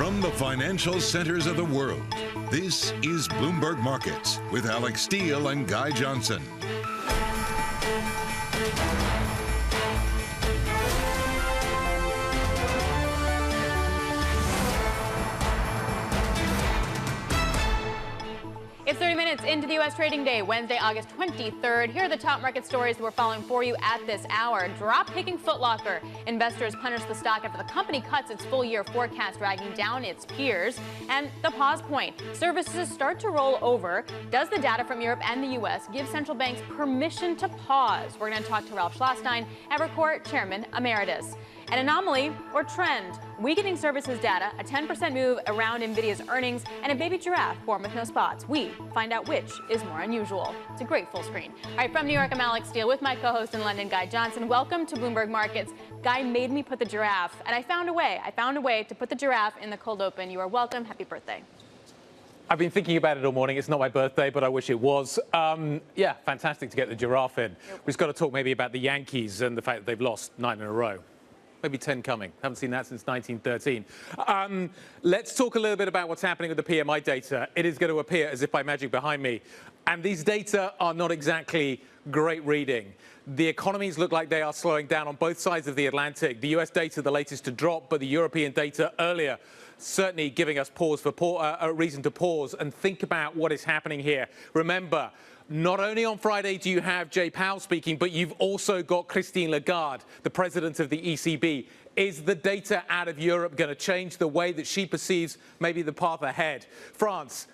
From the financial centers of the world, this is Bloomberg Markets with Alix Steele and Guy Johnson. It's 30 minutes into the U.S. trading day, Wednesday, August 23rd. Here are the top market stories that we're following for you at this hour. Drop-kicking Foot Locker. Investors punish the stock after the company cuts its full-year forecast, dragging down its peers. And the pause point. Services start to roll over. Does the data from Europe and the U.S. give central banks permission to pause? We're going to talk to Ralph Schlosstein, Evercore Chairman Emeritus. An anomaly or trend, weakening services data, a 10% move around NVIDIA's earnings, and a baby giraffe born with no spots. We find out which is more unusual. It's a great full screen. All right, from New York, I'm Alix Steele with my co-host in London, Guy Johnson. Welcome to Bloomberg Markets. Guy made me put the giraffe, and I found a way. To put the giraffe in the cold open. You are welcome. Happy birthday. I've been thinking about it all morning. It's not my birthday, but I wish it was. Yeah, fantastic to get the giraffe in. We've just got to talk maybe about the Yankees and the fact that they've lost 9 in a row. Maybe 10 coming. Haven't seen that since 1913. Let's talk a little bit about what's happening with the PMI data. It is going to appear as if by magic behind me. And these data are not exactly great reading. The economies look like they are slowing down on both sides of the Atlantic. The US data, the latest to drop, but the European data earlier certainly giving us a reason to pause and think about what is happening here. Remember, not only on Friday do you have Jay Powell speaking, but you've also got Christine Lagarde, the president of the ECB. Is the data out of Europe going to change the way that she perceives maybe the path ahead? France,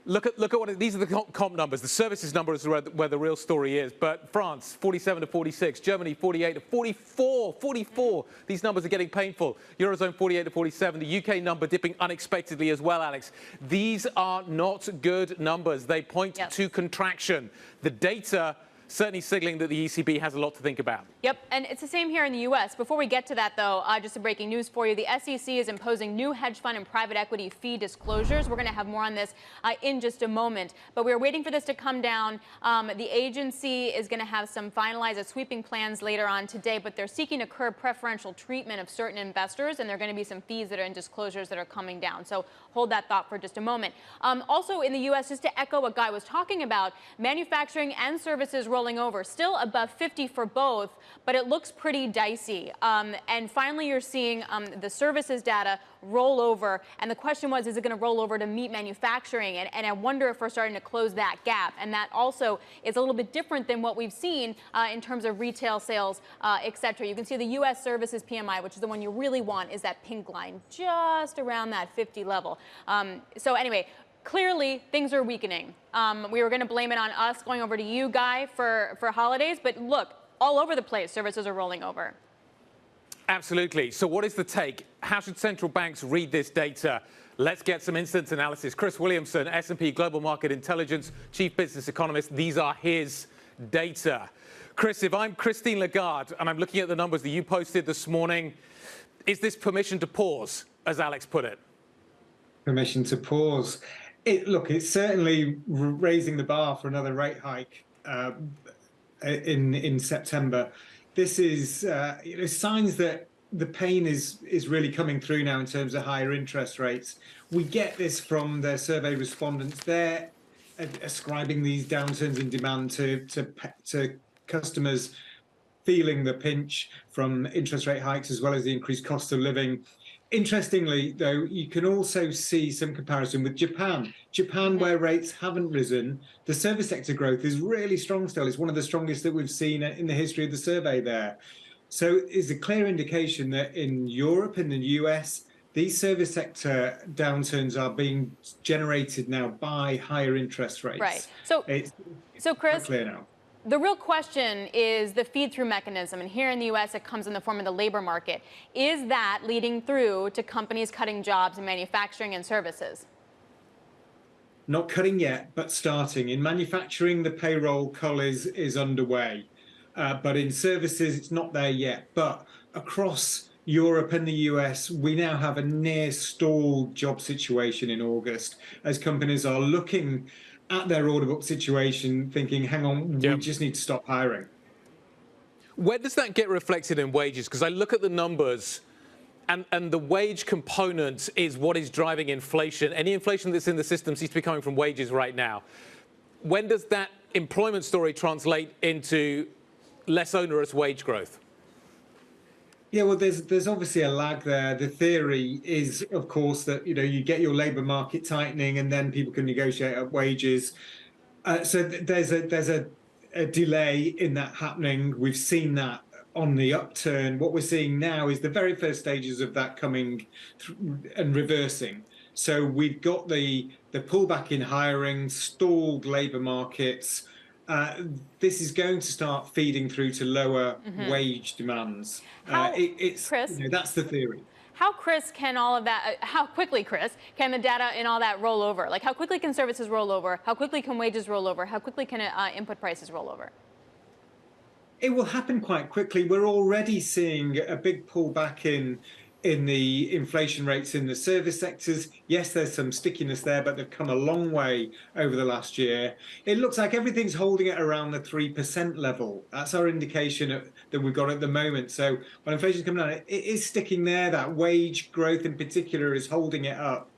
look at what these are the comp numbers. The services numbers are where the real story is. But France, 47 to 46. Germany, 48 to 44. 44. These numbers are getting painful. Eurozone, 48 to 47. The UK number dipping unexpectedly as well, Alex. These are not good numbers. They point to contraction. The data certainly signaling that the ECB has a lot to think about. Yep, and it's the same here in the U.S. Before we get to that, though, just some breaking news for you. The SEC is imposing new hedge fund and private equity fee disclosures. We're going to have more on this in just a moment. But we're waiting for this to come down. The agency is going to have some finalized sweeping plans later on today, but they're seeking to curb preferential treatment of certain investors, and there are going to be some fees that are in disclosures that are coming down. So hold that thought for just a moment. Also in the U.S., just to echo what Guy was talking about, manufacturing and services rolling over, still above 50 for both, but it looks pretty dicey. And finally, you're seeing the services data roll over. And the question was, is it going to roll over to meet manufacturing? And I wonder if we're starting to close that gap. And that also is a little bit different than what we've seen in terms of retail sales, et cetera. You can see the U.S. services PMI, which is the one you really want, is that pink line just around that 50 level. So anyway, clearly, things are weakening. We were going to blame it on us going over to you, Guy, for holidays. But look, all over the place, services are rolling over. Absolutely. So what is the take? How should central banks read this data? Let's get some instant analysis. Chris Williamson, S&P Global Market Intelligence Chief Business Economist. These are his data. Chris, if I'm Christine Lagarde and I'm looking at the numbers that you posted this morning, is this permission to pause, as Alex put it? Permission to pause. Look, it's certainly raising the bar for another rate hike in September. This is signs that the pain is really coming through now in terms of higher interest rates. We get this from the survey respondents. They're ascribing these downturns in demand to customers feeling the pinch from interest rate hikes as well as the increased cost of living. Interestingly, though, you can also see some comparison with Japan. Japan, where rates haven't risen, the service sector growth is really strong still. It's one of the strongest that we've seen in the history of the survey there. So it's a clear indication that in Europe and the US, these service sector downturns are being generated now by higher interest rates. Right. So Chris, clear now. The real question is the feed-through mechanism, and here in the U.S. it comes in the form of the labor market. Is that leading through to companies cutting jobs in manufacturing and services? Not cutting yet, but starting. In manufacturing, the payroll cull is underway, but in services, it's not there yet. But across Europe and the US, we now have a near stalled job situation in August as companies are looking at their order book situation thinking, hang on, we just need to stop hiring. Where does that get reflected in wages? Because I look at the numbers, And the wage component is what is driving inflation. Any inflation that's in the system seems to be coming from wages right now. When does that employment story translate into less onerous wage growth? Yeah, well, there's obviously a lag there. The theory is, of course, that you get your labour market tightening, and then people can negotiate up wages. There's a delay in that happening. We've seen that on the upturn. What we're seeing now is the very first stages of that coming and reversing. So we've got the pullback in hiring, stalled labour markets. This is going to start feeding through to lower wage demands. Chris, that's the theory. How quickly, Chris, can the data in all that roll over? Like, how quickly can services roll over? How quickly can wages roll over? How quickly can input prices roll over? It will happen quite quickly. We're already seeing a big pullback in the inflation rates in the service sectors. Yes, there's some stickiness there, but they've come a long way over the last year. It looks like everything's holding it around the 3% level. That's our indication that we've got at the moment. So when inflation's coming down, it is sticking there. That wage growth in particular is holding it up.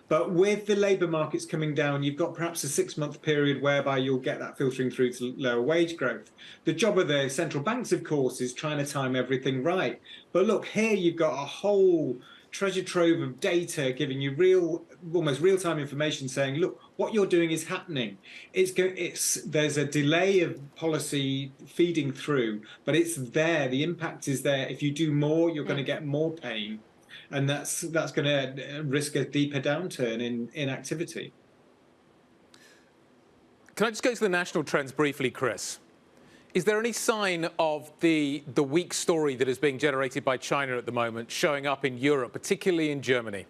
But with the labour markets coming down, you've got perhaps a 6-month period whereby you'll get that filtering through to lower wage growth. The job of the central banks, of course, is trying to time everything right. But look, here you've got a whole treasure trove of data giving you almost real-time information saying, look, what you're doing is happening. There's a delay of policy feeding through, but it's there. The impact is there. If you do more, you're going to get more pain. And that's going to risk a deeper downturn in activity. Can I just go to the national trends briefly, Chris? Is there any sign of the weak story that is being generated by China at the moment showing up in Europe, particularly in Germany?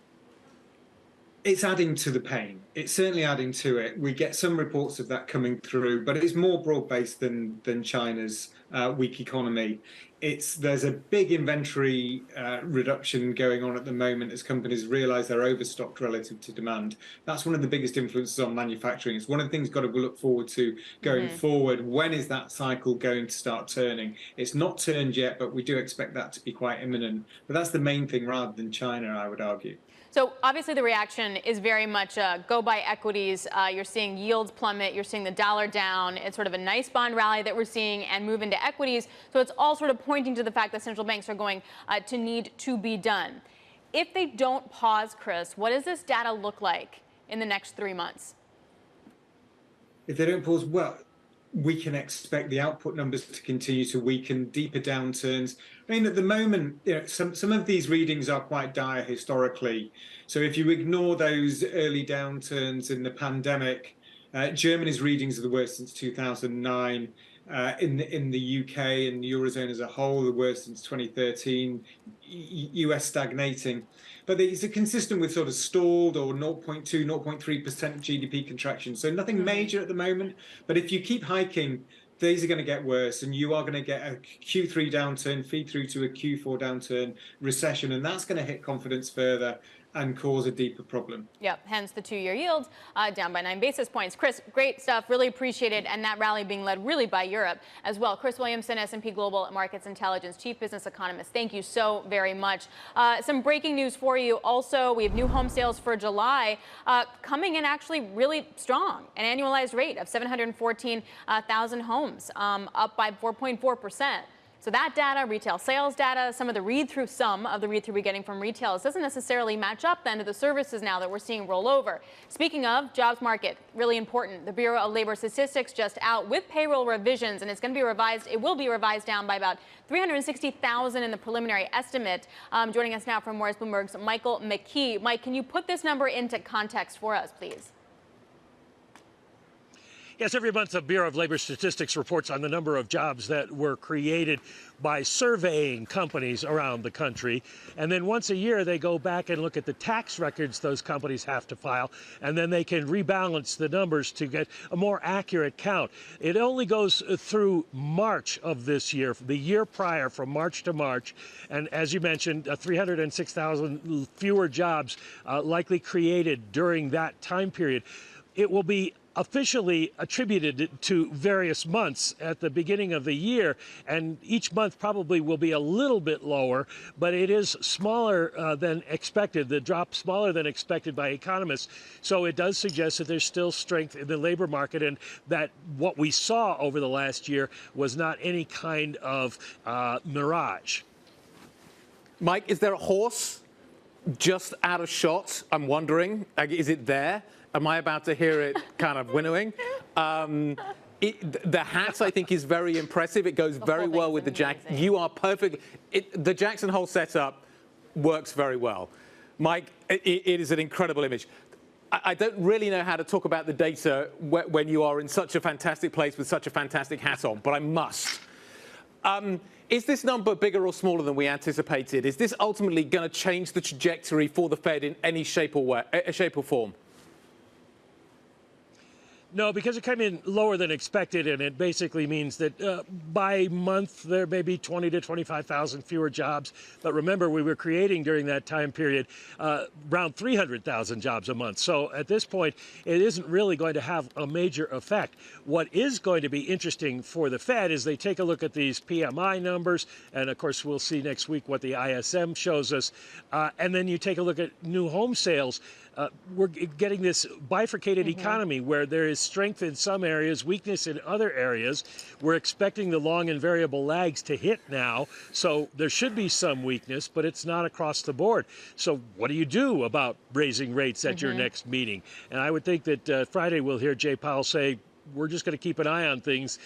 It's adding to the pain. It's certainly adding to it. We get some reports of that coming through, but it's more broad-based than China's weak economy. There's a big inventory reduction going on at the moment as companies realize they're overstocked relative to demand. That's one of the biggest influences on manufacturing. It's one of the things got to look forward to going forward. When is that cycle going to start turning? It's not turned yet, but we do expect that to be quite imminent. But that's the main thing rather than China, I would argue. So obviously the reaction is very much go buy equities. You're seeing yields plummet. You're seeing the dollar down. It's sort of a nice bond rally that we're seeing and move into equities. So it's all sort of pointing to the fact that central banks are going to need to be done. If they don't pause, Chris, what does this data look like in the next 3 months? If they don't pause, well, we can expect the output numbers to continue to weaken, deeper downturns. I mean, at the moment, some of these readings are quite dire historically. So if you ignore those early downturns in the pandemic, Germany's readings are the worst since 2009. In the UK and the Eurozone as a whole, the worst since 2013, US stagnating. But these are consistent with sort of stalled or 0.2, 0.3% GDP contraction. So nothing major at the moment. But if you keep hiking, these are going to get worse, and you are going to get a Q3 downturn, feed through to a Q4 downturn, recession, and that's going to hit confidence further and cause a deeper problem. Yep, hence the 2-year yield down by 9 basis points. Chris, great stuff, really appreciate it, and that rally being led really by Europe as well. Chris Williamson, S&P Global Markets Intelligence Chief Business Economist, thank you so very much. Some breaking news for you also. We have new home sales for July coming in actually really strong, an annualized rate of 714,000 homes, up by 4.4%. So that data, retail sales data, some of the read-through we're getting from retail, doesn't necessarily match up then to the services now that we're seeing roll over. Speaking of jobs market, really important. The Bureau of Labor Statistics just out with payroll revisions, and it's going to be revised. It will be revised down by about 360,000 in the preliminary estimate. Joining us now from more is Bloomberg's Michael McKee. Mike, can you put this number into context for us, please? Yes, every month the Bureau of Labor Statistics reports on the number of jobs that were created by surveying companies around the country. And then once a year, they go back and look at the tax records those companies have to file, and then they can rebalance the numbers to get a more accurate count. It only goes through March of this year, the year prior, from March to March. And as you mentioned, 306,000 fewer jobs likely created during that time period. It will be officially attributed it to various months at the beginning of the year, and each month probably will be a little bit lower, but it is smaller than expected, the drop smaller than expected by economists. So it does suggest that there's still strength in the labor market, and that what we saw over the last year was not any kind of mirage. Mike, is there a horse just out of shot? I'm wondering, is it there? Am I about to hear it kind of winnowing? The hat, I think, is very impressive. It goes very well with the Jackson. You are perfect. The Jackson Hole setup works very well. Mike, it is an incredible image. I don't really know how to talk about the data when you are in such a fantastic place with such a fantastic hat on, but I must. Is this number bigger or smaller than we anticipated? Is this ultimately going to change the trajectory for the Fed in any shape or form? No, because it came in lower than expected, and it basically means that by month there may be 20 to 25,000 fewer jobs. But remember, we were creating during that time period around 300,000 jobs a month. So at this point, it isn't really going to have a major effect. What is going to be interesting for the Fed is they take a look at these PMI numbers, and of course we'll see next week what the ISM shows us, and then you take a look at new home sales. We're getting this bifurcated economy where there is strength in some areas, weakness in other areas. We're expecting the long and variable lags to hit now, so there should be some weakness, but it's not across the board. So what do you do about raising rates at your next meeting? And I would think that Friday we'll hear Jay Powell say, we're just going to keep an eye on things.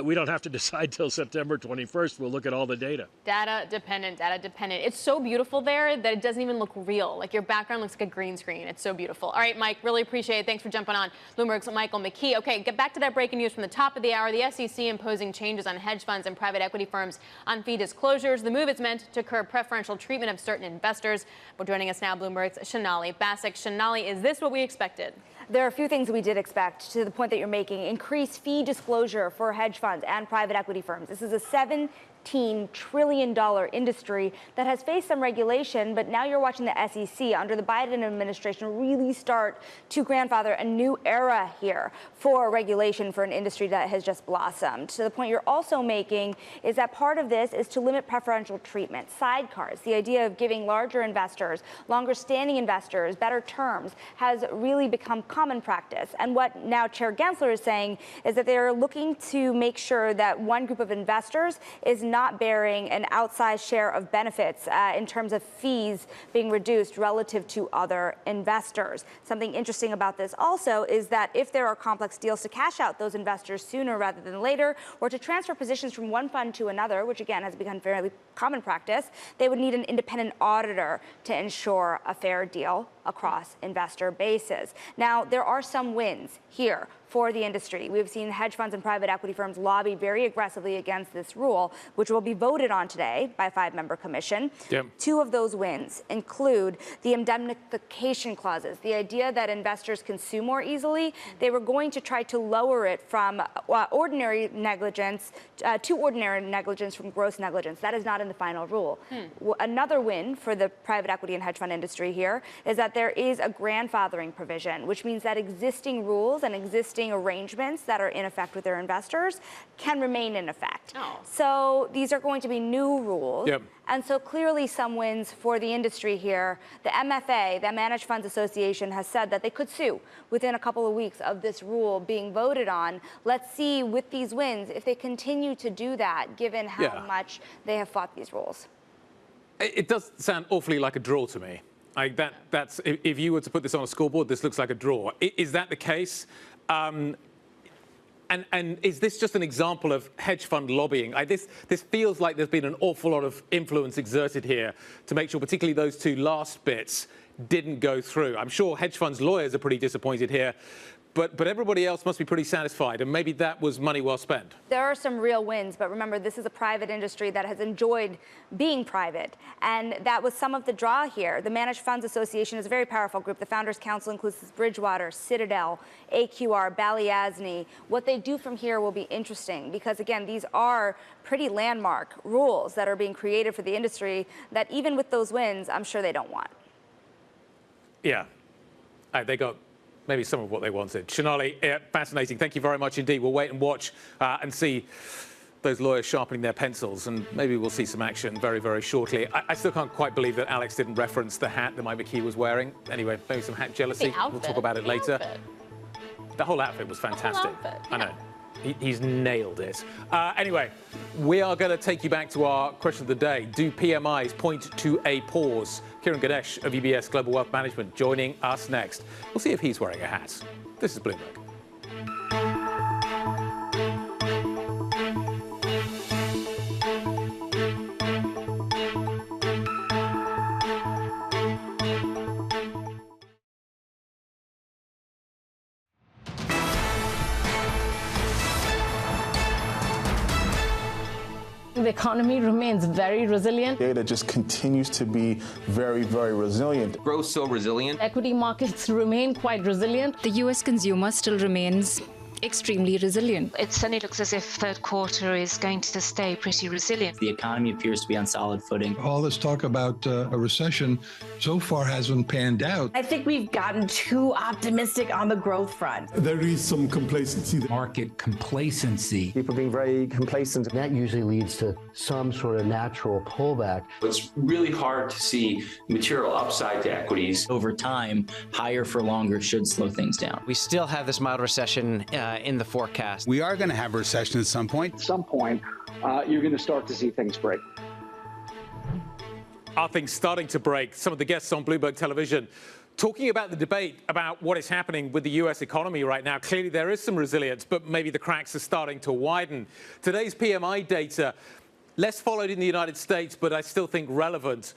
We don't have to decide till September 21st. We'll look at all the data. Data dependent, data dependent. It's so beautiful there that it doesn't even look real. Like your background looks like a green screen. It's so beautiful. All right, Mike, really appreciate it. Thanks for jumping on. Bloomberg's Michael McKee. Okay, get back to that breaking news from the top of the hour. The SEC imposing changes on hedge funds and private equity firms on fee disclosures. The move is meant to curb preferential treatment of certain investors. Well, joining us now, Bloomberg's Shonali Basak. Shonali, is this what we expected? There are a few things we did expect, to the point that you're making. Increased fee disclosure for hedge funds and private equity firms. This is a $17 trillion industry that has faced some regulation, but now you're watching the SEC under the Biden administration really start to grandfather a new era here for regulation for an industry that has just blossomed. To the point you're also making is that part of this is to limit preferential treatment, sidecars. The idea of giving larger investors, longer standing investors, better terms has really become common practice. And what now Chair Gensler is saying is that they're looking to make sure that one group of investors is not bearing an outsized share of benefits in terms of fees being reduced relative to other investors. Something interesting about this also is that if there are complex deals to cash out those investors sooner rather than later, or to transfer positions from one fund to another, which again has become fairly common practice, they would need an independent auditor to ensure a fair deal across investor bases. Now, there are some wins here for the industry. We've seen hedge funds and private equity firms lobby very aggressively against this rule, which will be voted on today by a 5-member commission. Yep. Two of those wins include the indemnification clauses, the idea that investors can sue more easily. They were going to try to lower it from ordinary negligence to ordinary negligence from gross negligence. That is not in the final rule. Another win for the private equity and hedge fund industry here is that there is a grandfathering provision, which means that existing rules and existing arrangements that are in effect with their investors can remain in effect. So these are going to be new rules. Yep. And so clearly some wins for the industry here. The MFA, the Managed Funds Association, has said that they could sue within a couple of weeks of this rule being voted on. Let's see with these wins if they continue to do that, given how much they have fought these rules. It does sound awfully like a draw to me. Like that's if you were to put this on a scoreboard, this looks like a draw. Is that the case? And is this just an example of hedge fund lobbying? This feels like there's been an awful lot of influence exerted here to make sure particularly those two last bits didn't go through. I'm sure hedge funds lawyers are pretty disappointed here. But everybody else must be pretty satisfied, and maybe that was money well spent. There are some real wins, but remember, this is a private industry that has enjoyed being private, and that was some of the draw here. The Managed Funds Association is a very powerful group. The Founders Council includes Bridgewater, Citadel, AQR, Balyasny. What they do from here will be interesting because, again, these are pretty landmark rules that are being created for the industry that even with those wins, I'm sure they don't want. Yeah. They got maybe some of what they wanted. Shonali, fascinating. Thank you very much indeed. We'll wait and watch and see those lawyers sharpening their pencils, and maybe we'll see some action very, very shortly. I still can't quite believe that Alix didn't reference the hat that Mike McKee was wearing. Anyway, maybe some hat jealousy. We'll talk about it later. Outfit. The whole outfit was fantastic. Outfit, I know. He's nailed it. Anyway, we are going to take you back to our question of the day. Do PMIs point to a pause? Kiran Ganesh of UBS Global Wealth Management joining us next. We'll see if he's wearing a hat. This is Bloomberg. The economy remains very resilient. Data just continues to be very, very resilient. Growth so resilient. Equity markets remain quite resilient. The U.S. consumer still remains extremely resilient. It certainly looks as if third quarter is going to stay pretty resilient. The economy appears to be on solid footing. All this talk about a recession so far hasn't panned out. I think we've gotten too optimistic on the growth front. There is some complacency. Market complacency. People being very complacent. That usually leads to some sort of natural pullback. It's really hard to see material upside to equities. Over time, higher for longer should slow things down. We still have this mild recession in the forecast. We are going to have a recession at some point. At some point, you're going to start to see things break. Are things starting to break? Some of the guests on Bloomberg television talking about the debate about what is happening with the US economy right now. Clearly there is some resilience, but maybe the cracks are starting to widen. Today's PMI data, less followed in the United States, but I still think relevant.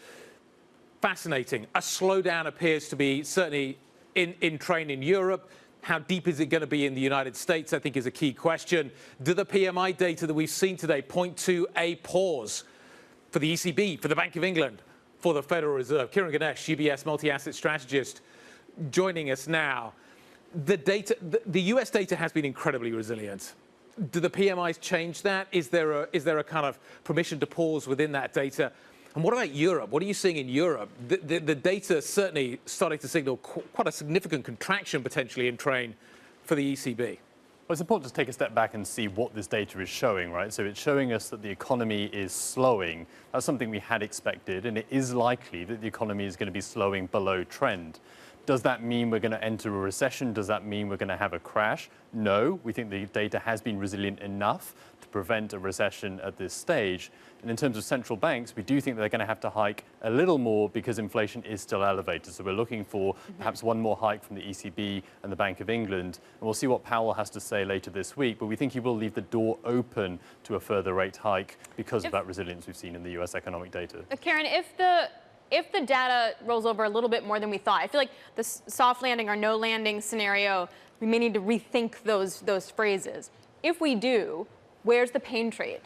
Fascinating. A slowdown appears to be certainly in train in Europe. How deep is it going to be in the United States, I think, is a key question. Do the PMI data that we've seen today point to a pause for the ECB, for the Bank of England, for the Federal Reserve? Kiran Ganesh, UBS multi-asset strategist, joining us now. The US data has been incredibly resilient. Do the PMIs change that? Is there a kind of permission to pause within that data? And what about Europe? What are you seeing in Europe? The data certainly starting to signal quite a significant contraction potentially in train for the ECB. Well, it's important to take a step back and see what this data is showing, right? So it's showing us that the economy is slowing. That's something we had expected, and it is likely that the economy is going to be slowing below trend. Does that mean we're going to enter a recession? Does that mean we're going to have a crash? No, we think the data has been resilient enough to prevent a recession at this stage. And in terms of central banks, we do think they're going to have to hike a little more because inflation is still elevated. So we're looking for perhaps one more hike from the ECB and the Bank of England. And we'll see what Powell has to say later this week. But we think he will leave the door open to a further rate hike because of that resilience we've seen in the US economic data. Karen, if the data rolls over a little bit more than we thought, I feel like the soft landing or no landing scenario, we may need to rethink those phrases. If we do, where's the pain trade?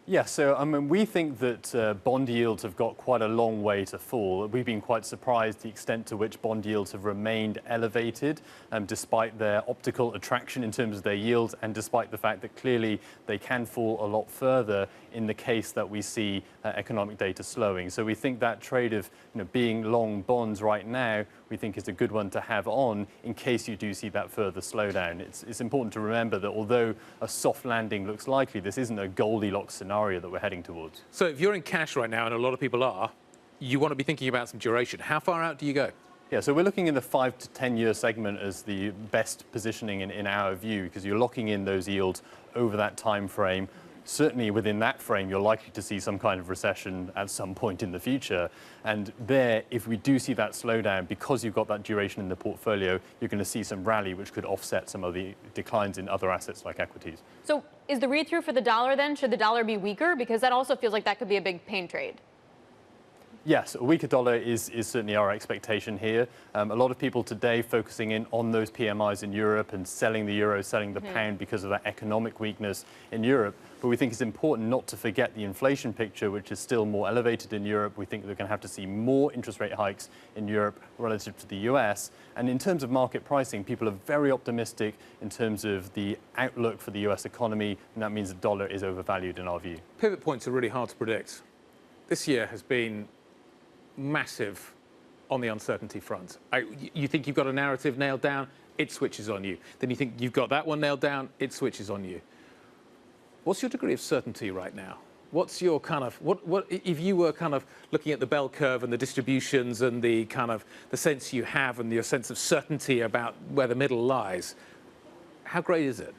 Yeah, so we think that bond yields have got quite a long way to fall. We've been quite surprised the extent to which bond yields have remained elevated, despite their optical attraction in terms of their yields, and despite the fact that clearly they can fall a lot further in the case that we see economic data slowing. So we think that trade of being long bonds right now, we think is a good one to have on in case you do see that further slowdown. It's important to remember that although a soft landing looks likely, this isn't a Goldilocks scenario that we're heading towards. So if you're in cash right now, and a lot of people are, you want to be thinking about some duration. How far out do you go? Yeah, so we're looking in the 5 to 10 year segment as the best positioning in our view, because you're locking in those yields over that time frame. Certainly within that frame, you're likely to see some kind of recession at some point in the future. And there, if we do see that slowdown, because you've got that duration in the portfolio, you're going to see some rally, which could offset some of the declines in other assets like equities. So is the read-through for the dollar then? Should the dollar be weaker? Because that also feels like that could be a big pain trade. Yes, a weaker dollar is certainly our expectation here. A lot of people today focusing in on those PMIs in Europe and selling the euro, selling the pound because of that economic weakness in Europe. But we think it's important not to forget the inflation picture, which is still more elevated in Europe. We think we're going to have to see more interest rate hikes in Europe relative to the US. And in terms of market pricing, people are very optimistic in terms of the outlook for the US economy, and that means the dollar is overvalued in our view. Pivot points are really hard to predict. This year has been massive on the uncertainty front? You think you've got a narrative nailed down, it switches on you. Then you think you've got that one nailed down, it switches on you. What's your degree of certainty right now? What's your kind of, what if you were kind of looking at the bell curve and the distributions and the kind of the sense you have and your sense of certainty about where the middle lies, how great is it?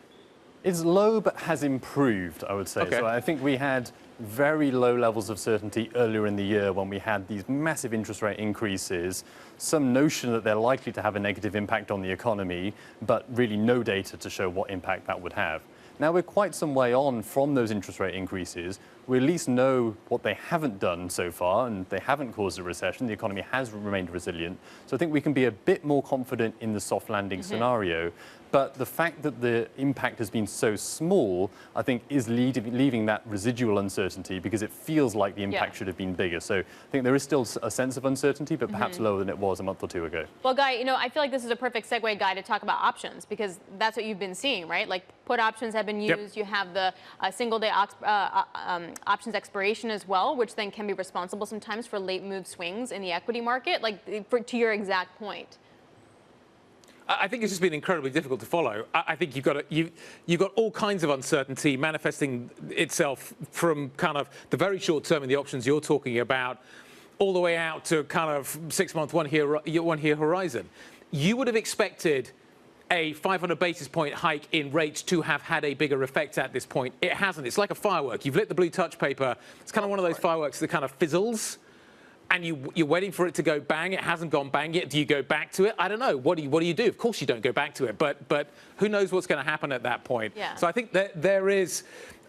It's low but has improved, I would say. Okay. So I think we had very low levels of certainty earlier in the year when we had these massive interest rate increases, some notion that they're likely to have a negative impact on the economy, but really no data to show what impact that would have. Now we're quite some way on from those interest rate increases. We at least know what they haven't done so far, and they haven't caused a recession. The economy has remained resilient. So I think we can be a bit more confident in the soft landing scenario. But the fact that the impact has been so small, I think, is leaving that residual uncertainty because it feels like the impact should have been bigger. So I think there is still a sense of uncertainty, but perhaps lower than it was a month or two ago. Well, Guy, I feel like this is a perfect segue, Guy, to talk about options, because that's what you've been seeing, right? Like put options have been used. Yep. You have the single-day options expiration as well, which then can be responsible sometimes for late move swings in the equity market, like to your exact point. I think it's just been incredibly difficult to follow. I think you've got all kinds of uncertainty manifesting itself from kind of the very short term in the options you're talking about, all the way out to kind of 6-month, one-year horizon. You would have expected a 500 basis point hike in rates to have had a bigger effect at this point. It hasn't. It's like a firework. You've lit the blue touch paper. It's kind of one of those fireworks that kind of fizzles. And you're waiting for it to go bang. It hasn't gone bang yet. Do you go back to it? I don't know. What do you do? Of course you don't go back to it. But who knows what's going to happen at that point? Yeah. So I think that there is.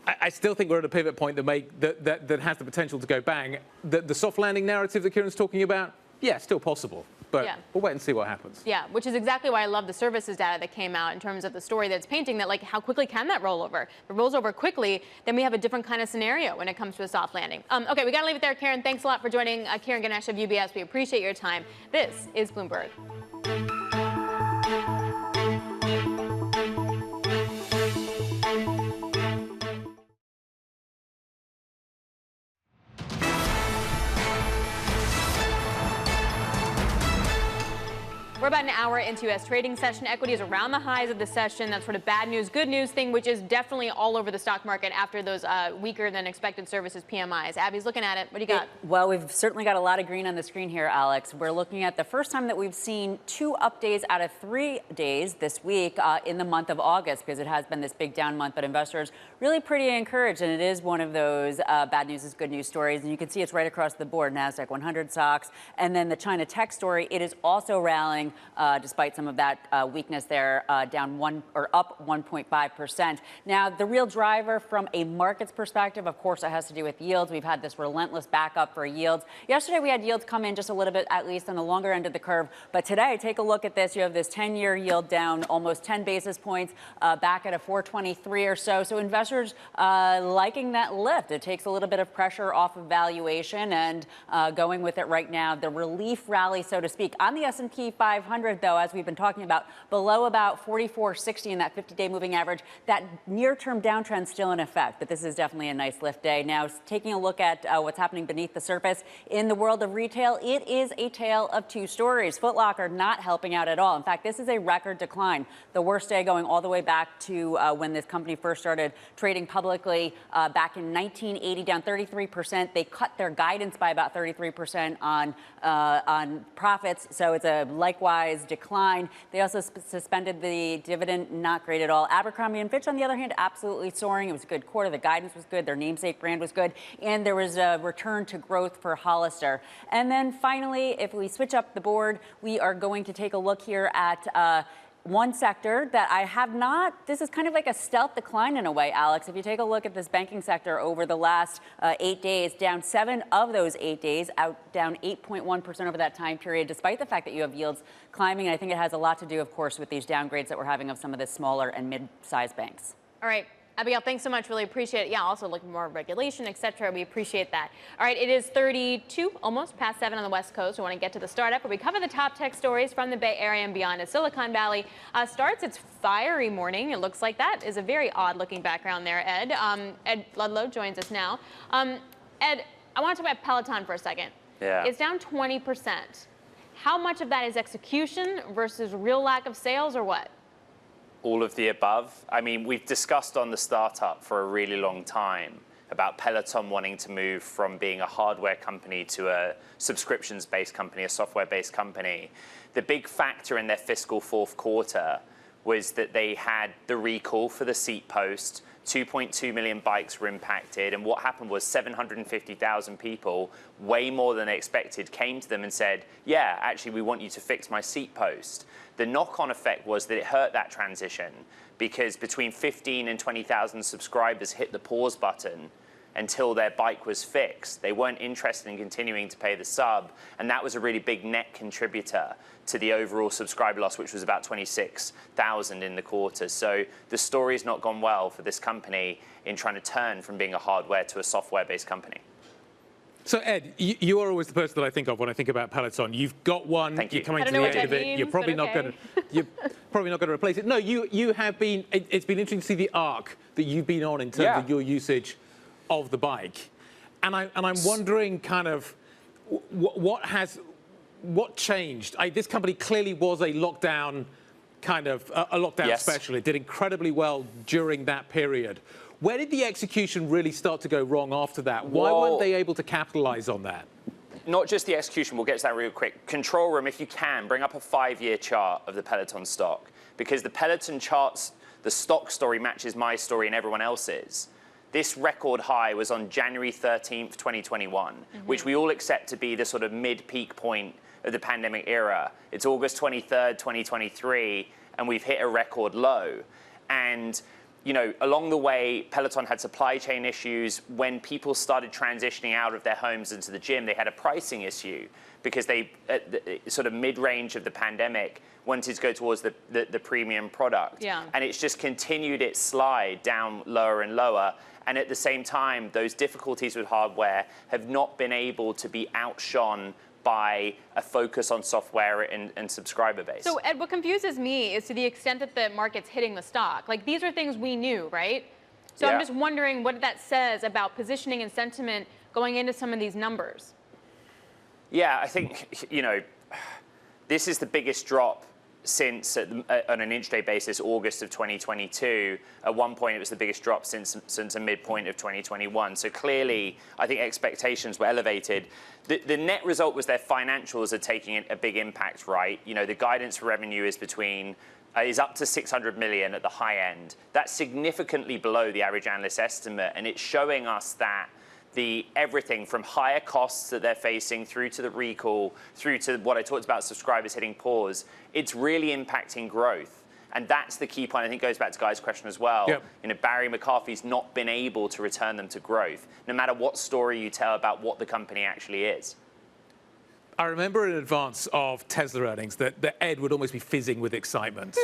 I still think we're at a pivot point that has the potential to go bang. The soft landing narrative that Kieran's talking about, yeah, still possible. But we'll wait and see what happens. Yeah, which is exactly why I love the services data that came out in terms of the story that's painting that, like, how quickly can that roll over? If it rolls over quickly, then we have a different kind of scenario when it comes to a soft landing. Okay, we got to leave it there, Kieran. Thanks a lot for joining Kieran Ganesh of UBS. We appreciate your time. This is Bloomberg. We're about an hour into U.S. trading session. Equities around the highs of the session. That's sort of bad news, good news thing, which is definitely all over the stock market after those weaker than expected services PMIs. Abby's looking at it. What do you got? Well, we've certainly got a lot of green on the screen here, Alex. We're looking at the first time that we've seen 2 up days out of 3 days this week in the month of August, because it has been this big down month. But investors really pretty encouraged, and it is one of those bad news is good news stories. And you can see it's right across the board. NASDAQ 100 stocks, and then the China tech story. It is also rallying despite some of that weakness there, down up 1.5%. Now, the real driver from a market's perspective, of course, it has to do with yields. We've had this relentless backup for yields. Yesterday, we had yields come in just a little bit, at least on the longer end of the curve. But today, take a look at this. You have this 10-year yield down almost 10 basis points, back at a 423 or so. So investors liking that lift. It takes a little bit of pressure off of valuation and going with it right now. The relief rally, so to speak, on the S&P 500, though, as we've been talking about, below about 44.60 in that 50-day moving average. That near-term downtrend still in effect, but this is definitely a nice lift day. Now, taking a look at what's happening beneath the surface in the world of retail, it is a tale of 2 stories. Foot Locker not helping out at all. In fact, this is a record decline. The worst day going all the way back to when this company first started trading publicly back in 1980, down 33%. They cut their guidance by about 33% on profits, so it's a likewise decline. They also suspended the dividend, not great at all. Abercrombie & Fitch, on the other hand, absolutely soaring. It was a good quarter. The guidance was good. Their namesake brand was good. And there was a return to growth for Hollister. And then finally, if we switch up the board, we are going to take a look here at one sector that I have not, this is kind of like a stealth decline in a way, Alex. If you take a look at this banking sector over the last 8 days, down 7 of those 8 days, down 8.1% over that time period, despite the fact that you have yields climbing. And I think it has a lot to do, of course, with these downgrades that we're having of some of the smaller and mid-sized banks. All right. Abigail, thanks so much. Really appreciate it. Yeah, also looking more regulation, et cetera. We appreciate that. All right, it is 32, almost past 7 on the West Coast. We want to get to the startup where we cover the top tech stories from the Bay Area and beyond as Silicon Valley starts its fiery morning. It looks like that is a very odd looking background there, Ed. Ed Ludlow joins us now. Ed, I want to talk about Peloton for a second. Yeah. It's down 20%. How much of that is execution versus real lack of sales, or what? All of the above. I mean, we've discussed on the startup for a really long time about Peloton wanting to move from being a hardware company to a subscriptions-based company, a software-based company. The big factor in their fiscal fourth quarter was that they had the recall for the seat post. 2.2 million bikes were impacted, and what happened was 750,000 people, way more than they expected, came to them and said, yeah, actually, we want you to fix my seat post. The knock-on effect was that it hurt that transition, because between 15 and 20,000 subscribers hit the pause button until their bike was fixed. They weren't interested in continuing to pay the sub, and that was a really big net contributor to the overall subscriber loss, which was about 26,000 in the quarter. So the story's not gone well for this company in trying to turn from being a hardware to a software-based company. So, Ed, you are always the person that I think of when I think about Peloton. You've got one. Thank you. You're coming to the end of it. You're probably not going to replace it. No, you have been. It's been interesting to see the arc that you've been on in terms of your usage of the bike, and I'm wondering kind of what changed. This company clearly was a lockdown kind of a lockdown special. It did incredibly well during that period. Where did the execution really start to go wrong after that? Why weren't they able to capitalize on that? Not just the execution, we'll get to that real quick. Control room, if you can, bring up a 5-year chart of the Peloton stock, because the Peloton charts, the stock story matches my story and everyone else's. This record high was on January 13th, 2021, which we all accept to be the sort of mid-peak point of the pandemic era. It's August 23rd, 2023, and we've hit a record low. And you know, along the way, Peloton had supply chain issues. When people started transitioning out of their homes into the gym, they had a pricing issue because they, at the sort of mid-range of the pandemic, wanted to go towards the premium product. Yeah. And it's just continued its slide down lower and lower. And at the same time, those difficulties with hardware have not been able to be outshone by a focus on software and subscriber base. So, Ed, what confuses me is to the extent that the market's hitting the stock. Like, these are things we knew, right? So I'm just wondering what that says about positioning and sentiment going into some of these numbers. Yeah, I think, you know, this is the biggest drop since, on an intraday basis, August of 2022. At one point, it was the biggest drop since a midpoint of 2021. So clearly, I think expectations were elevated. The net result was their financials are taking a big impact, right? You know, the guidance for revenue is is up to 600 million at the high end. That's significantly below the average analyst estimate, and it's showing us that everything from higher costs that they're facing through to the recall, through to what I talked about, subscribers hitting pause, it's really impacting growth. And that's the key point. I think goes back to Guy's question as well. Yep. You know, Barry McCarthy's not been able to return them to growth, no matter what story you tell about what the company actually is. I remember in advance of Tesla earnings that Ed would almost be fizzing with excitement.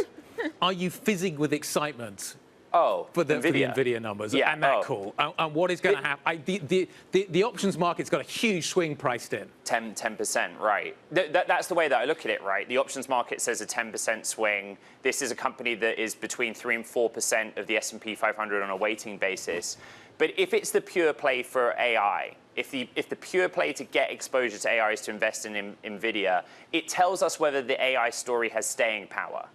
Are you fizzing with excitement? For the NVIDIA numbers and that call. And what is going to happen? The options market's got a huge swing priced in. 10%, right. That's the way that I look at it, right? The options market says a 10% swing. This is a company that is between 3 and 4% of the S&P 500 on a weighting basis. But if it's the pure play for AI, if the pure play to get exposure to AI is to invest in NVIDIA, it tells us whether the AI story has staying power.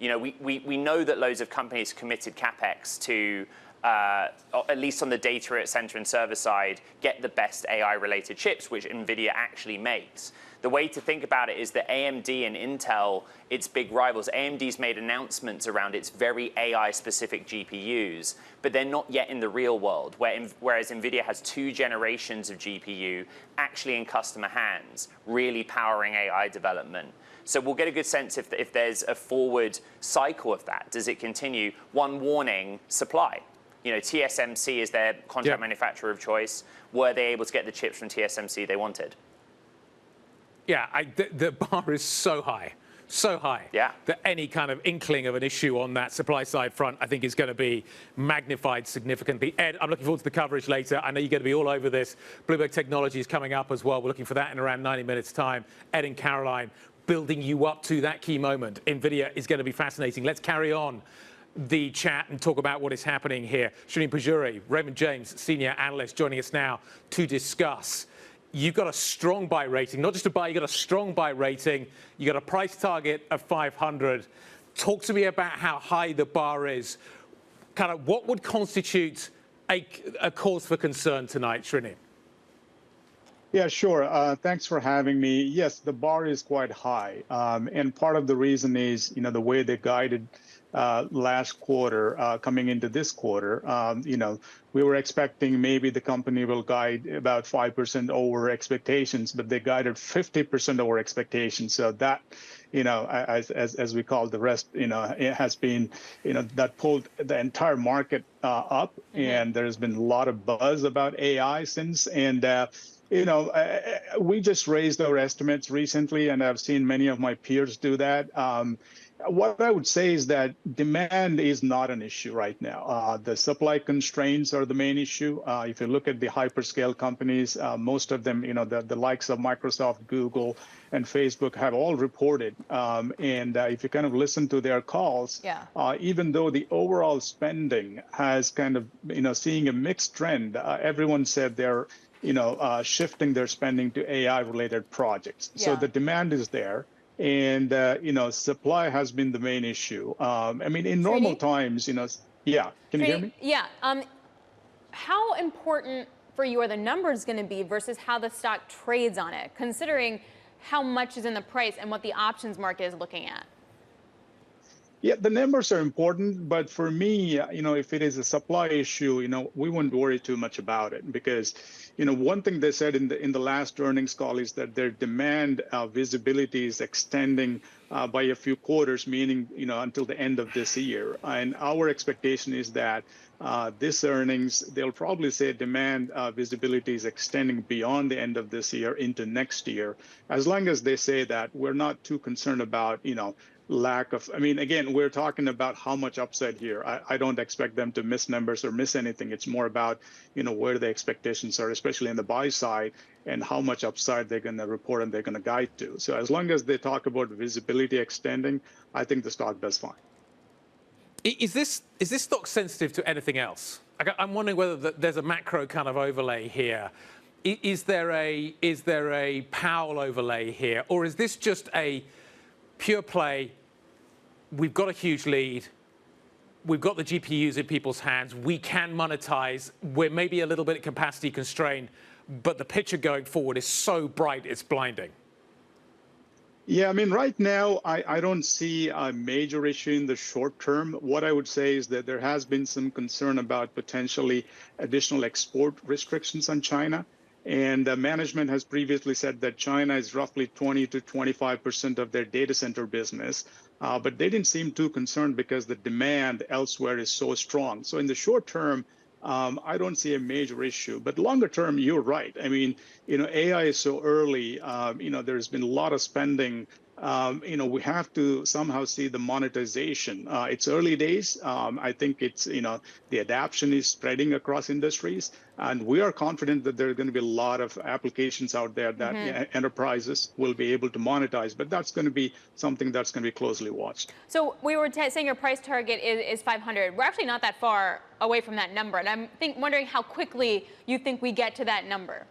You know, we know that loads of companies committed CapEx to, at least on the data center and server side, get the best AI-related chips, which NVIDIA actually makes. The way to think about it is that AMD and Intel, its big rivals, AMD's made announcements around its very AI-specific GPUs, but they're not yet in the real world, whereas NVIDIA has 2 generations of GPU actually in customer hands, really powering AI development. So we'll get a good sense if there's a forward cycle of that. Does it continue? One warning, supply. You know, TSMC is their contract manufacturer of choice. Were they able to get the chips from TSMC they wanted? Yeah, the bar is so high that any kind of inkling of an issue on that supply side front, I think, is going to be magnified significantly. Ed, I'm looking forward to the coverage later. I know you're going to be all over this. Bloomberg Technology is coming up as well. We're looking for that in around 90 minutes' time. Ed and Caroline building you up to that key moment. NVIDIA is going to be fascinating. Let's carry on the chat and talk about what is happening here. Srini Pajuri, Raymond James, senior analyst, joining us now to discuss you've got a strong buy rating, not just a buy, you've got a strong buy rating. You've got a price target of 500. Talk to me about how high the bar is. Kind of what would constitute a cause for concern tonight, Srini? Yeah, sure. Thanks for having me. Yes, the bar is quite high. And part of the reason is, the way they guided last quarter, coming into this quarter, we were expecting maybe the company will guide about 5% over expectations, but they guided 50% over expectations. So that, as we call the rest, it has been, that pulled the entire market up. And there's been a lot of buzz about AI since. And we just raised our estimates recently, and I've seen many of my peers do that. What I would say is that demand is not an issue right now. The supply constraints are the main issue. If you look at the hyperscale companies, most of them, the likes of Microsoft, Google, and Facebook have all reported. And if you kind of listen to their calls, even though the overall spending has kind of, seeing a mixed trend, everyone said they're shifting their spending to AI-related projects. So the demand is there. And, supply has been the main issue. In normal times, can you hear me? Yeah. How important for you are the numbers going to be versus how the stock trades on it, considering how much is in the price and what the options market is looking at? Yeah, the numbers are important, but for me, if it is a supply issue, we wouldn't worry too much about it because, one thing they said in the last earnings call is that their demand visibility is extending by a few quarters, meaning, until the end of this year. And our expectation is that this earnings, they'll probably say demand visibility is extending beyond the end of this year into next year. As long as they say that, we're not too concerned about, lack of, again, we're talking about how much upside here. I don't expect them to miss numbers or miss anything. It's more about, where the expectations are, especially in the buy side, and how much upside they're going to report and they're going to guide to. So as long as they talk about visibility extending, I think the stock does fine. Is this stock sensitive to anything else? I'm wondering whether there's a macro kind of overlay here. Is there a Powell overlay here, or is this just a pure play? We've got a huge lead. We've got the GPUs in people's hands. We can monetize. We're maybe a little bit capacity constrained, but the picture going forward is so bright, it's blinding. Yeah, right now, I don't see a major issue in the short term. What I would say is that there has been some concern about potentially additional export restrictions on China. And management has previously said that China is roughly 20 to 25% of their data center business. But they didn't seem too concerned because the demand elsewhere is so strong. So in the short term, I don't see a major issue. But longer term, you're right. AI is so early. There's been a lot of spending. We have to somehow see the monetization. It's early days. I think it's, the adoption is spreading across industries. And we are confident that there are going to be a lot of applications out there that enterprises will be able to monetize. But that's going to be something that's going to be closely watched. So we were saying your price target is 500. We're actually not that far away from that number. And I'm wondering how quickly you think we get to that number.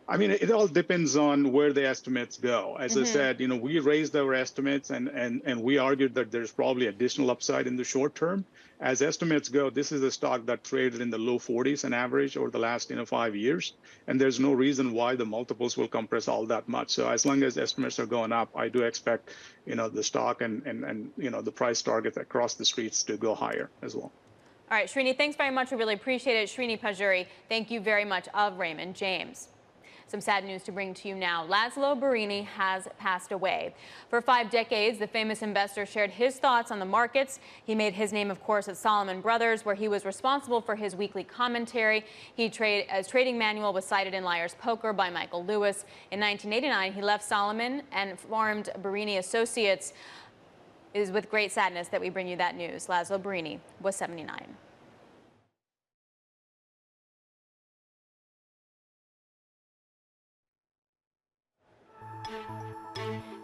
It all depends on where the estimates go. As I said, we raised our estimates and we argued that there's probably additional upside in the short term. As estimates go, this is a stock that traded in the low 40s on average over the last 5 years. And there's no reason why the multiples will compress all that much. So as long as estimates are going up, I do expect, the stock and the price target across the streets to go higher as well. All right, Srini, thanks very much. We really appreciate it. Srini Pajjuri, thank you very much, of Raymond James. Some sad news to bring to you now. Laszlo Barini has passed away. For 5 decades, the famous investor shared his thoughts on the markets. He made his name, of course, at Salomon Brothers, where he was responsible for his weekly commentary. His trading manual was cited in Liar's Poker by Michael Lewis. In 1989, he left Salomon and formed Barini Associates. It is with great sadness that we bring you that news. Laszlo Barini was 79.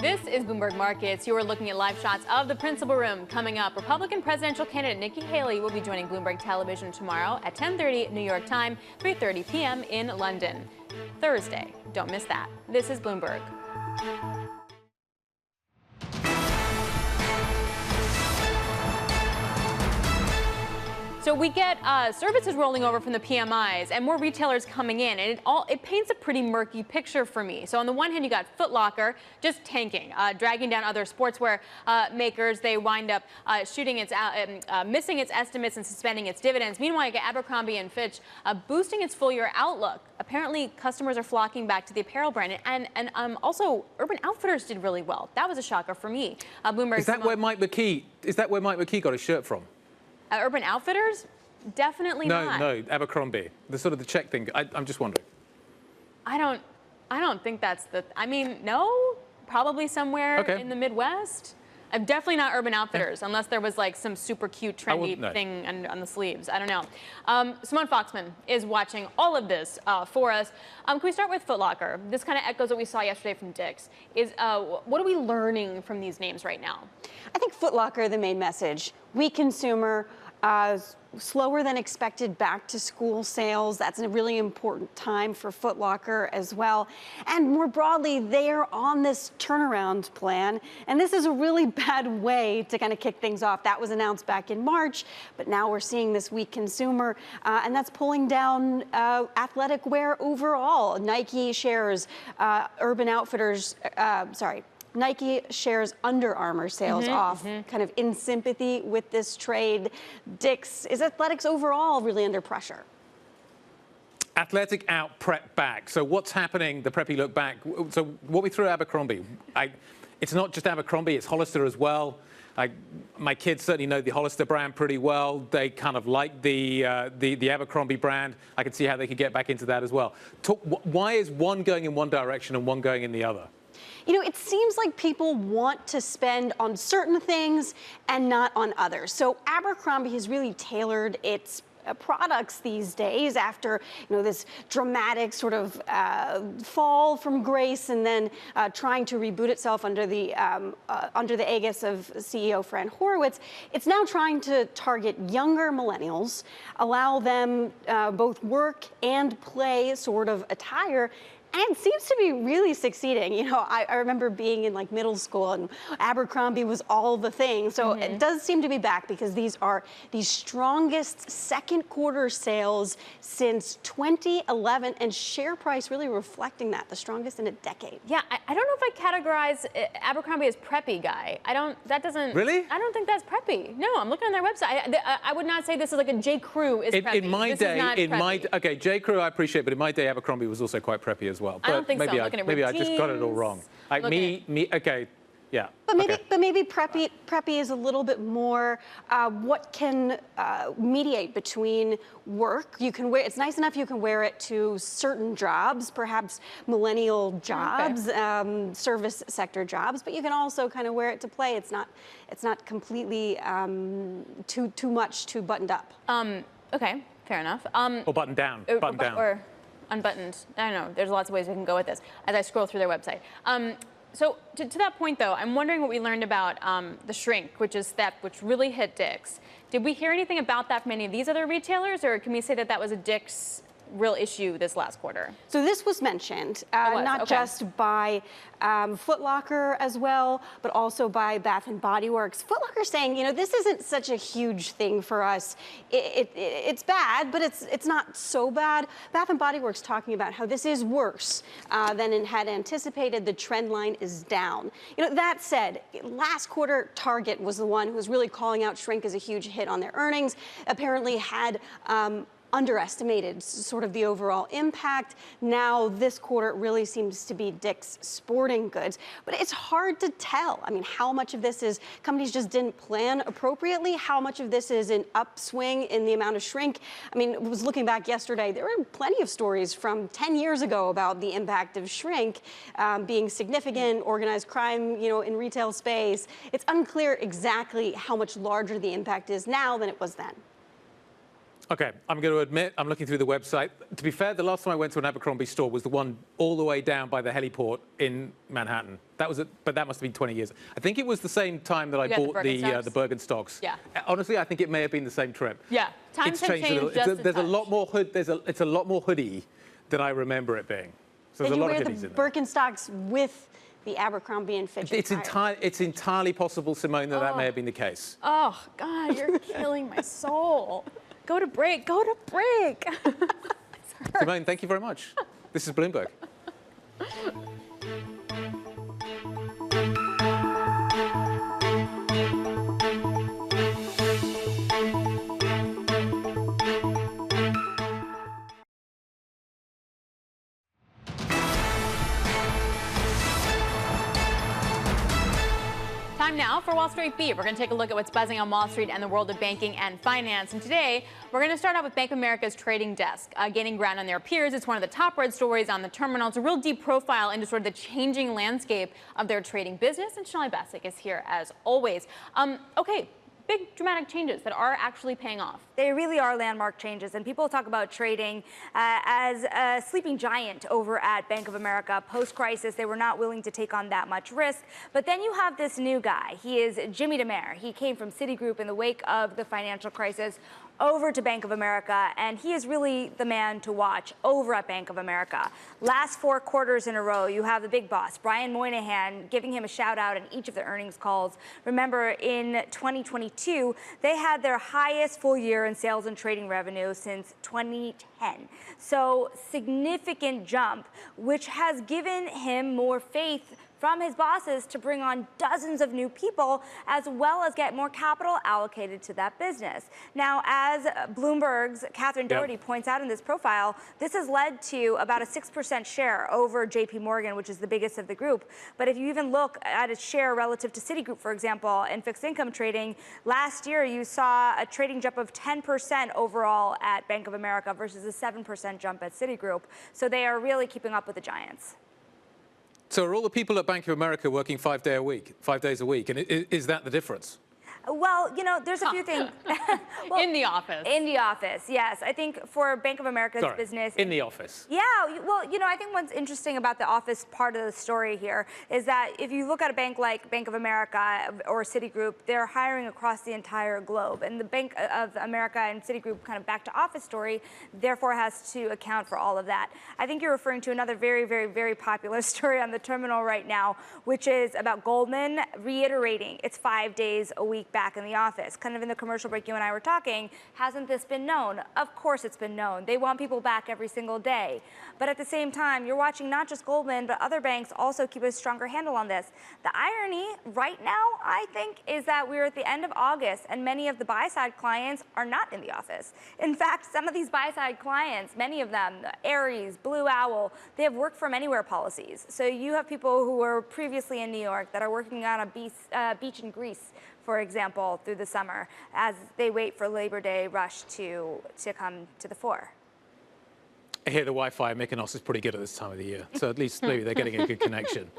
This is Bloomberg Markets. You are looking at live shots of the principal room. Coming up, Republican presidential candidate Nikki Haley will be joining Bloomberg Television tomorrow at 10:30 New York time, 3:30 p.m. in London. Thursday. Don't miss that. This is Bloomberg. So we get services rolling over from the PMIs and more retailers coming in, and it paints a pretty murky picture for me. So on the one hand, you got Foot Locker just tanking, dragging down other sportswear makers. They wind up missing its estimates and suspending its dividends. Meanwhile, you get Abercrombie and Fitch boosting its full-year outlook. Apparently, customers are flocking back to the apparel brand, and also Urban Outfitters did really well. That was a shocker for me. Bloomberg. Is that where Mike McKee got his shirt from? Urban Outfitters? Definitely not. No, Abercrombie. The sort of the check thing. I'm just wondering. I don't think that's no, probably somewhere in the Midwest. Definitely not Urban Outfitters, unless there was like some super cute, trendy thing on the sleeves. I don't know. Simone Foxman is watching all of this for us. Can we start with Foot Locker? This kind of echoes what we saw yesterday from Dick's. What are we learning from these names right now? I think Foot Locker, the main message, weak consumer, slower than expected back to school sales. That's a really important time for Foot Locker as well. And more broadly, they're on this turnaround plan. And this is a really bad way to kind of kick things off. That was announced back in March, but now we're seeing this weak consumer, and that's pulling down athletic wear overall. Nike shares, Nike shares Under Armour sales off, kind of in sympathy with this trade. Dick's, is athletics overall really under pressure? Athletic out, prep back. So what's happening, the preppy look back? So what we threw at Abercrombie, it's not just Abercrombie, it's Hollister as well. My kids certainly know the Hollister brand pretty well. They kind of like the Abercrombie brand. I can see how they could get back into that as well. Why is one going in one direction and one going in the other? You know, it seems like people want to spend on certain things and not on others. So Abercrombie has really tailored its products these days after, this dramatic sort of fall from grace and then trying to reboot itself under the aegis of CEO Fran Horowitz. It's now trying to target younger millennials, allow them both work and play sort of attire. And it seems to be really succeeding. I remember being in like middle school and Abercrombie was all the things. So it does seem to be back because these are the strongest second quarter sales since 2011 and share price really reflecting that, the strongest in a decade. Yeah, I don't know if I categorize Abercrombie as preppy, Guy. Really? I don't think that's preppy. No, I'm looking on their website. I would not say this is like a J. Crew is preppy. In my day, J. Crew I appreciate, but in my day Abercrombie was also quite preppy as well. But I don't think maybe so. I'm maybe I just got it all wrong. Okay, yeah. But maybe preppy is a little bit more what can mediate between work. You can wear. It's nice enough you can wear it to certain jobs, perhaps millennial jobs, service sector jobs. But you can also kind of wear it to play. It's not completely too much too buttoned up. Okay, fair enough. Or buttoned down. Or unbuttoned. I don't know. There's lots of ways we can go with this as I scroll through their website. So to that point, though, I'm wondering what we learned about the shrink, which really hit Dick's. Did we hear anything about that from any of these other retailers, or can we say that was a Dick's real issue this last quarter? So this was mentioned, not just by Foot Locker as well, but also by Bath & Body Works. Foot Locker saying, this isn't such a huge thing for us. It's bad, but it's not so bad. Bath & Body Works talking about how this is worse than it had anticipated. The trend line is down. That said, last quarter, Target was the one who was really calling out shrink as a huge hit on their earnings, apparently had underestimated sort of the overall impact. Now this quarter it really seems to be Dick's Sporting Goods, but it's hard to tell. I mean, how much of this is companies just didn't plan appropriately? How much of this is an upswing in the amount of shrink? I mean, I was looking back yesterday, there were plenty of stories from 10 years ago about the impact of shrink being significant, organized crime, in retail space. It's unclear exactly how much larger the impact is now than it was then. Okay, I'm going to admit I'm looking through the website. To be fair, the last time I went to an Abercrombie store was the one all the way down by the heliport in Manhattan. That was it, but that must have been 20 years. I think it was the same time that I bought the Birkenstocks. Yeah. Honestly, I think it may have been the same trip. Yeah, times have changed just a touch. There's a lot more it's a lot more hoodie than I remember it being. So there's a lot of hoodies in there. Birkenstocks with the Abercrombie and Fitch. It's entirely possible, Simone, that may have been the case. Oh, God, you're killing my soul. Go to break. Go to break. Simone, thank you very much. This is Bloomberg. Time now for Wall Street Beat. We're going to take a look at what's buzzing on Wall Street and the world of banking and finance. And today, we're going to start out with Bank of America's trading desk, gaining ground on their peers. It's one of the top read stories on the terminal. It's a real deep profile into sort of the changing landscape of their trading business. And Sonali Basak is here as always. Okay. Big dramatic changes that are actually paying off. They really are landmark changes, and people talk about trading as a sleeping giant over at Bank of America. Post-crisis, they were not willing to take on that much risk. But then you have this new guy. He is Jimmy DeMare. He came from Citigroup in the wake of the financial crisis over to Bank of America, and he is really the man to watch over at Bank of America. Last 4 quarters in a row, you have the big boss, Brian Moynihan, giving him a shout out in each of the earnings calls. Remember, in 2022, they had their highest full year in sales and trading revenue since 2010. So significant jump, which has given him more faith from his bosses to bring on dozens of new people, as well as get more capital allocated to that business. Now, as Bloomberg's Catherine Doherty points out in this profile, this has led to about a 6% share over JP Morgan, which is the biggest of the group. But if you even look at its share relative to Citigroup, for example, in fixed income trading, last year you saw a trading jump of 10% overall at Bank of America versus a 7% jump at Citigroup. So they are really keeping up with the giants. So are all the people at Bank of America working 5 days a week? And is that the difference? Well, you know, there's a few things. Well, in the office. In the office, yes. I think for Bank of America's business. In the office. Yeah, well, you know, I think what's interesting about the office part of the story here is that if you look at a bank like Bank of America or Citigroup, they're hiring across the entire globe. And the Bank of America and Citigroup kind of back to office story, therefore has to account for all of that. I think you're referring to another very, very, very popular story on the terminal right now, which is about Goldman reiterating it's 5 days a week back in the office. Kind of in the commercial break you and I were talking, hasn't this been known? Of course it's been known. They want people back every single day. But at the same time, you're watching not just Goldman, but other banks also keep a stronger handle on this. The irony right now, I think, is that we're at the end of August and many of the buy-side clients are not in the office. In fact, some of these buy-side clients, many of them, Ares, Blue Owl, they have work from anywhere policies. So you have people who were previously in New York that are working on a beach in Greece, for example, through the summer, as they wait for Labor Day rush to come to the fore. I hear the Wi-Fi in Mykonos is pretty good at this time of the year, so at least maybe they're getting a good connection.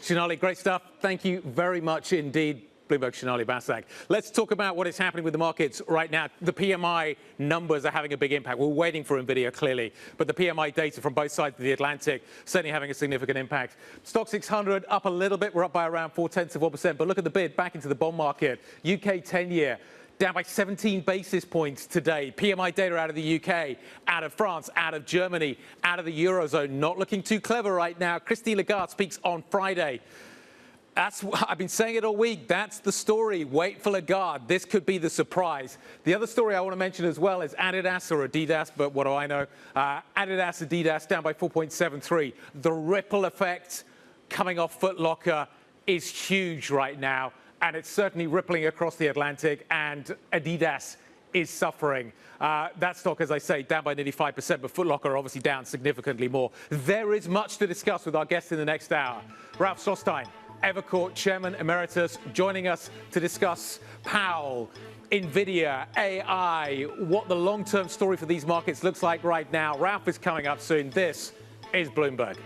Sonali, great stuff. Thank you very much indeed. Bloomberg, Sonali Basak. Let's talk about what is happening with the markets right now. The PMI numbers are having a big impact. We're waiting for NVIDIA, clearly, but the PMI data from both sides of the Atlantic certainly having a significant impact. Stock 600 up a little bit. We're up by around 0.4%, but look at the bid back into the bond market. UK 10-year down by 17 basis points today. PMI data out of the UK, out of France, out of Germany, out of the Eurozone. Not looking too clever right now. Christine Lagarde speaks on Friday. I've been saying it all week. That's the story. Wait for Lagarde. This could be the surprise. The other story I want to mention as well is Adidas or Adidas, but what do I know? Adidas, Adidas down by 4.73. The ripple effect coming off Foot Locker is huge right now, and it's certainly rippling across the Atlantic, and Adidas is suffering. That stock, as I say, down by nearly 5%, but Foot Locker obviously down significantly more. There is much to discuss with our guest in the next hour. Ralph Schlostein, Evercore Chairman Emeritus, joining us to discuss Powell, NVIDIA, AI, what the long-term story for these markets looks like right now. Ralph is coming up soon. This is Bloomberg.